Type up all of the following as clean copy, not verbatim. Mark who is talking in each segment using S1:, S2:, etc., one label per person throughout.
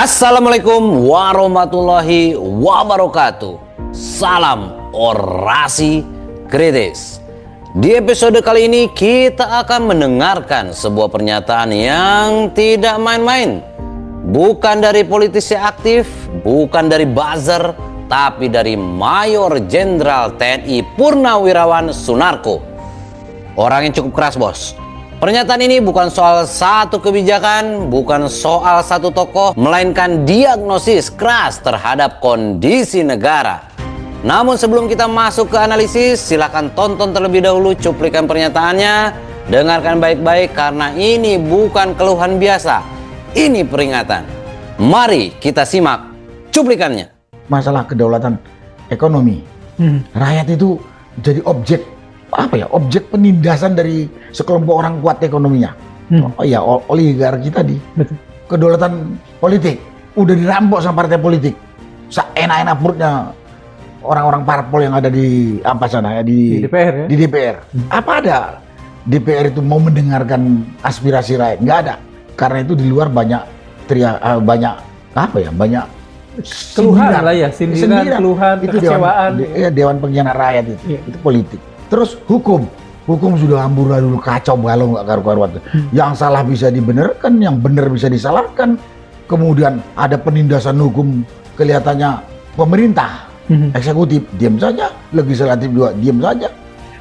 S1: Assalamualaikum warahmatullahi wabarakatuh. Salam orasi kritis. Di episode kali ini kita akan mendengarkan sebuah pernyataan yang tidak main-main. Bukan dari politisi aktif, bukan dari buzzer, tapi dari Mayor Jenderal TNI Purnawirawan Sunarko. Orang yang cukup keras, bos. Pernyataan ini bukan soal satu kebijakan, bukan soal satu tokoh, melainkan diagnosis keras terhadap kondisi negara. Namun sebelum kita masuk ke analisis, silakan tonton terlebih dahulu cuplikan pernyataannya. Dengarkan baik-baik karena ini bukan keluhan biasa, ini peringatan. Mari kita simak cuplikannya.
S2: Masalah kedaulatan ekonomi, rakyat itu jadi objek objek penindasan dari sekelompok orang kuat ekonominya. Oligarki tadi.
S3: Betul.
S2: Kedaulatan politik udah dirampok sama partai politik. Enak-enak perutnya orang-orang parpol yang ada di di
S3: DPR ya?
S2: Di DPR. Apa ada DPR itu mau mendengarkan aspirasi rakyat? Nggak ada. Karena itu di luar banyak
S3: Keluhan lah ya, sindiran, keluhan,
S2: itu
S3: kekecewaan.
S2: Dewan Pengkhianat Rakyat itu.
S3: Iya.
S2: Itu politik. Terus hukum sudah amburadul kacau balau nggak karu-karuan. Yang salah bisa dibenarkan, yang benar bisa disalahkan. Kemudian ada penindasan hukum, kelihatannya pemerintah, eksekutif diam saja, legislatif juga diam saja.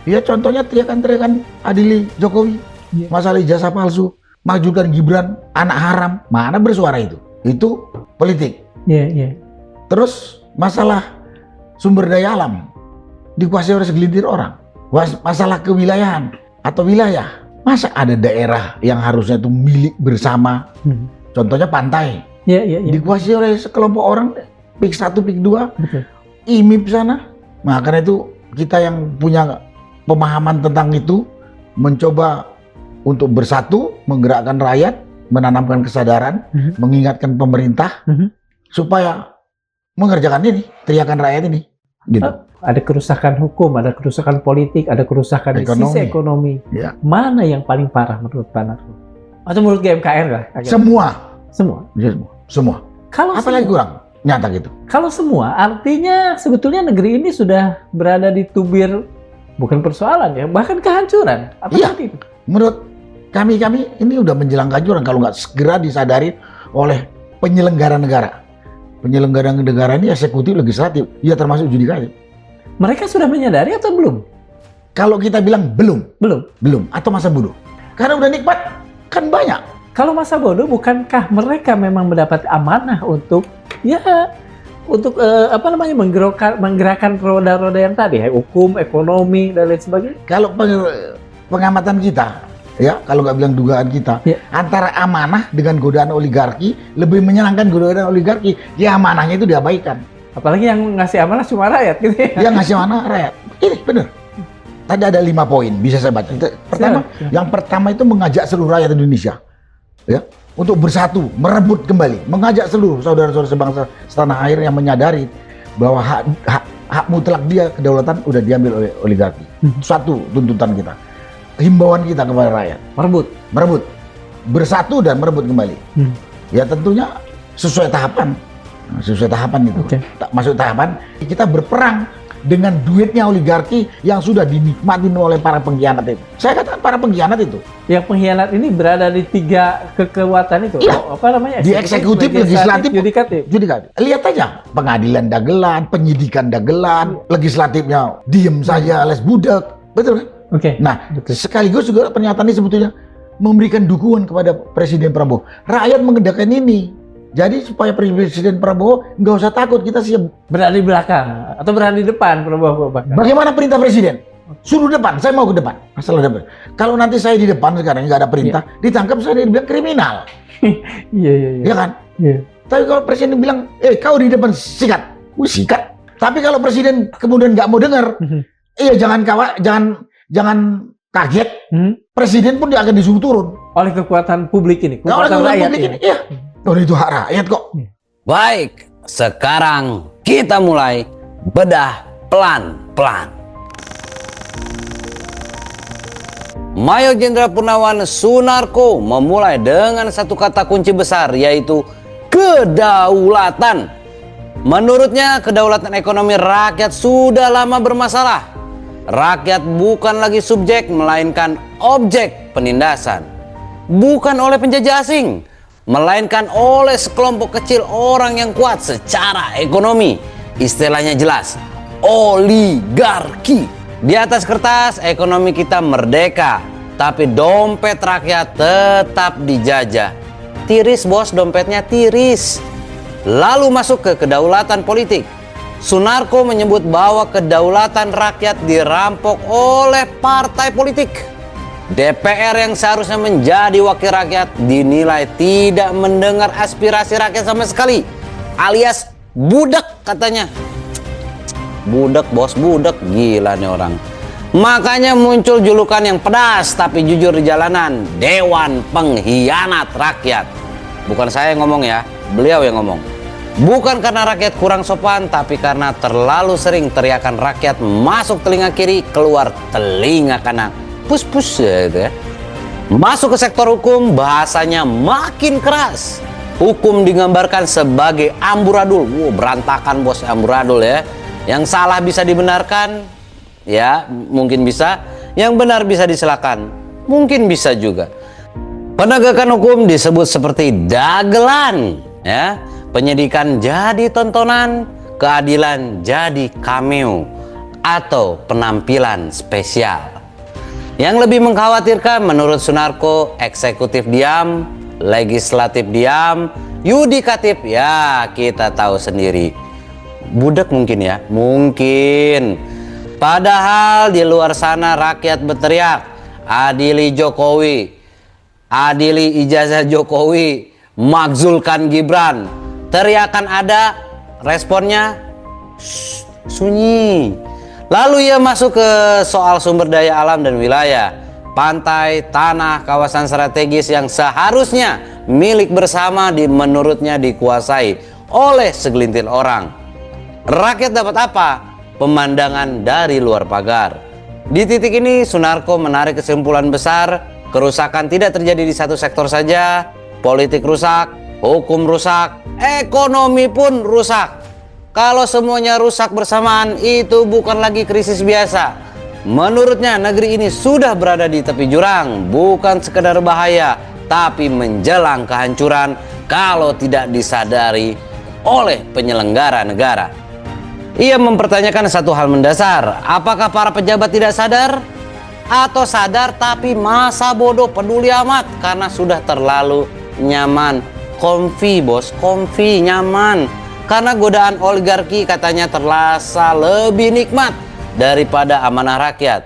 S2: Ya contohnya teriakan-teriakan adili Jokowi, masalah ijazah palsu, majukan Gibran, anak haram, mana bersuara itu? Itu politik.
S3: Iya.
S2: Terus masalah sumber daya alam dikuasai oleh segelintir orang. Masalah kewilayahan atau wilayah, masa ada daerah yang harusnya itu milik bersama, contohnya pantai, dikuasai oleh sekelompok orang, pik 1, pik 2,
S3: betul.
S2: IMIP sana. Nah, karena itu kita yang punya pemahaman tentang itu mencoba untuk bersatu, menggerakkan rakyat, menanamkan kesadaran, mengingatkan pemerintah supaya mengerjakan ini, teriakan rakyat ini. Gitu.
S3: Ada kerusakan hukum, ada kerusakan politik, ada kerusakan di sisi ekonomi.
S2: Ya.
S3: Mana yang paling parah menurut Pak Narko? Atau menurut GMKR lah?
S2: Semua.
S3: Kalau
S2: apalagi kurang nyata gitu.
S3: Kalau semua, artinya sebetulnya negeri ini sudah berada di tubir bukan persoalan ya, bahkan kehancuran.
S2: Iya. Menurut kami ini udah menjelang kehancuran kalau nggak segera disadari oleh penyelenggara negara. Penyelenggara negara ini eksekutif, legislatif, ya termasuk yudikatif.
S3: Mereka sudah menyadari atau belum?
S2: Kalau kita bilang belum, atau masa bodoh. Karena udah nikmat, kan banyak.
S3: Kalau masa bodoh, bukankah mereka memang mendapat amanah untuk menggerakkan roda-roda yang tadi, hukum, ekonomi dan lain sebagainya? Kalau
S2: Pengamatan kita, ya kalau nggak bilang dugaan kita, antara amanah dengan godaan oligarki, lebih menyenangkan godaan oligarki. Ya amanahnya itu diabaikan.
S3: Apalagi yang ngasih amanah cuma rakyat gitu ya.
S2: Yang ngasih amanah rakyat. Ini benar. Tadi ada 5 poin, bisa saya baca. Yang pertama itu mengajak seluruh rakyat Indonesia, ya, untuk bersatu, merebut kembali, mengajak seluruh saudara-saudara sebangsa setanah air yang menyadari bahwa hak mutlak dia, kedaulatan udah diambil oleh oligarki. Satu tuntutan kita, himbauan kita kepada rakyat, merebut, bersatu dan merebut kembali. Ya tentunya sesuai tahapan itu. Masuk tahapan kita berperang dengan duitnya oligarki yang sudah dinikmatin oleh para pengkhianat itu. Saya katakan para pengkhianat itu.
S3: Yang pengkhianat ini berada di 3 kekuatan itu.
S2: Iya. Di eksekutif, legislatif, yudikatif. Lihat aja, pengadilan dagelan, penyidikan dagelan, legislatifnya diem saja alias budak. Betul kan?
S3: Oke.
S2: Nah, sekaligus juga pernyataan ini sebetulnya memberikan dukungan kepada Presiden Prabowo. Rakyat mengendalikan ini. Jadi supaya Presiden Prabowo nggak usah takut, kita siap
S3: berada di belakang atau berada di depan Prabowo.
S2: Bagaimana perintah Presiden? Suruh depan, saya mau ke depan. Masalah depan. Kalau nanti saya di depan sekarang nggak ada perintah, ditangkap saya dibilang kriminal.
S3: Iya.
S2: Ya kan? Iya. Tapi kalau Presiden bilang, kau di depan sikat, sikat. Tapi kalau Presiden kemudian nggak mau dengar, jangan kaget. Presiden pun dia akan disuruh turun
S3: oleh kekuatan publik ini, kekuatan rakyat ini.
S2: Iya. Itu hak rakyat kok.
S1: Baik, sekarang kita mulai bedah pelan-pelan. Mayor Jenderal Purnawirawan Sunarko memulai dengan satu kata kunci besar, yaitu kedaulatan. Menurutnya, kedaulatan ekonomi rakyat sudah lama bermasalah. Rakyat bukan lagi subjek, melainkan objek penindasan. Bukan oleh penjajah asing, melainkan oleh sekelompok kecil orang yang kuat secara ekonomi. Istilahnya jelas, oligarki. Di atas kertas, ekonomi kita merdeka, tapi dompet rakyat tetap dijajah. Tiris bos, dompetnya tiris. Lalu masuk ke kedaulatan politik. Sunarko menyebut bahwa kedaulatan rakyat dirampok oleh partai politik. DPR yang seharusnya menjadi wakil rakyat dinilai tidak mendengar aspirasi rakyat sama sekali, alias budak katanya. Budak bos, budak, gila nih orang. Makanya muncul julukan yang pedas tapi jujur di jalanan, Dewan Pengkhianat Rakyat. Bukan saya yang ngomong ya, beliau yang ngomong. Bukan karena rakyat kurang sopan, tapi karena terlalu sering teriakan rakyat masuk telinga kiri, keluar telinga kanan. Pus-pus ya, gitu ya. Masuk ke sektor hukum, bahasanya makin keras. Hukum digambarkan sebagai amburadul. Berantakan bos, amburadul ya. Yang salah bisa dibenarkan, ya mungkin bisa. Yang benar bisa disilakan, mungkin bisa juga. Penegakan hukum disebut seperti dagelan, ya. Penyidikan jadi tontonan, keadilan jadi cameo atau penampilan spesial. Yang lebih mengkhawatirkan menurut Sunarko, eksekutif diam, legislatif diam, yudikatif ya kita tahu sendiri. Budak mungkin ya, mungkin. Padahal di luar sana rakyat berteriak, adili Jokowi, adili ijazah Jokowi, makzulkan Gibran. Teriakan ada, responnya sunyi. Lalu ia masuk ke soal sumber daya alam dan wilayah. Pantai, tanah, kawasan strategis yang seharusnya milik bersama menurutnya dikuasai oleh segelintir orang. Rakyat dapat apa? Pemandangan dari luar pagar. Di titik ini Sunarko menarik kesimpulan besar, kerusakan tidak terjadi di satu sektor saja. Politik rusak, hukum rusak, ekonomi pun rusak. Kalau semuanya rusak bersamaan, itu bukan lagi krisis biasa. Menurutnya negeri ini sudah berada di tepi jurang, bukan sekedar bahaya, tapi menjelang kehancuran kalau tidak disadari oleh penyelenggara negara. Ia mempertanyakan satu hal mendasar, apakah para pejabat tidak sadar? Atau sadar tapi masa bodoh peduli amat karena sudah terlalu nyaman. Comfy bos, comfy, nyaman. Karena godaan oligarki katanya terasa lebih nikmat daripada amanah rakyat.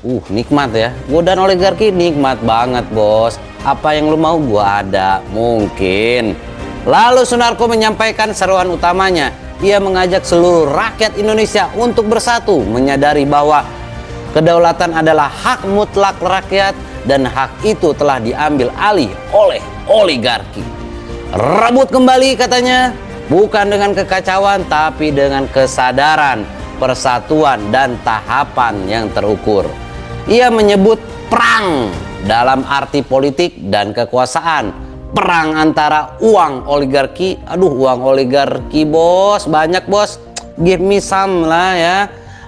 S1: Nikmat ya. Godaan oligarki nikmat banget bos. Apa yang lu mau gua ada, mungkin. Lalu Sunarko menyampaikan seruan utamanya. Ia mengajak seluruh rakyat Indonesia untuk bersatu, menyadari bahwa kedaulatan adalah hak mutlak rakyat dan hak itu telah diambil alih oleh oligarki. Rebut kembali katanya, bukan dengan kekacauan tapi dengan kesadaran, persatuan dan tahapan yang terukur. Ia menyebut perang dalam arti politik dan kekuasaan. Perang antara uang oligarki, uang oligarki bos, banyak bos, give me some lah ya,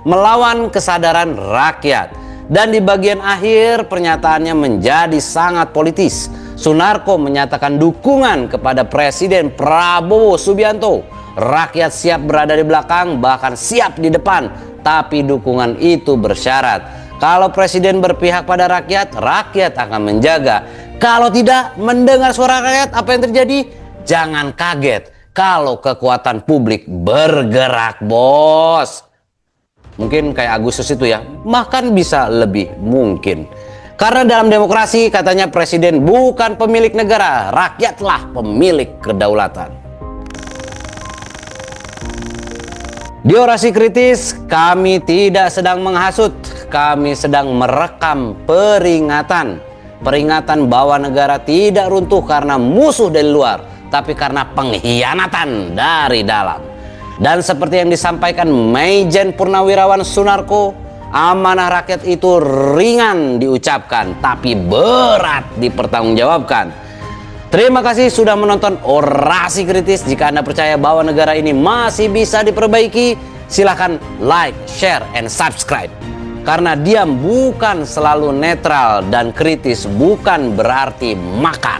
S1: melawan kesadaran rakyat. Dan di bagian akhir pernyataannya menjadi sangat politis. Sunarko menyatakan dukungan kepada Presiden Prabowo Subianto. Rakyat siap berada di belakang, bahkan siap di depan, tapi dukungan itu bersyarat. Kalau Presiden berpihak pada rakyat, rakyat akan menjaga. Kalau tidak mendengar suara rakyat, apa yang terjadi? Jangan kaget kalau kekuatan publik bergerak bos. Mungkin kayak Agustus itu ya, bahkan bisa lebih mungkin. Karena dalam demokrasi katanya presiden bukan pemilik negara, rakyatlah pemilik kedaulatan. Di orasi kritis, kami tidak sedang menghasut, kami sedang merekam peringatan. Peringatan bahwa negara tidak runtuh karena musuh dari luar, tapi karena pengkhianatan dari dalam. Dan seperti yang disampaikan Maijen Purnawirawan Sunarko, amanah rakyat itu ringan diucapkan, tapi berat dipertanggungjawabkan. Terima kasih sudah menonton Orasi Kritis. Jika Anda percaya bahwa negara ini masih bisa diperbaiki, silahkan like, share, and subscribe. Karena diam bukan selalu netral dan kritis bukan berarti makan.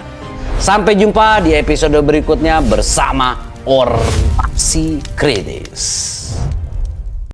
S1: Sampai jumpa di episode berikutnya bersama Orasi Kritis.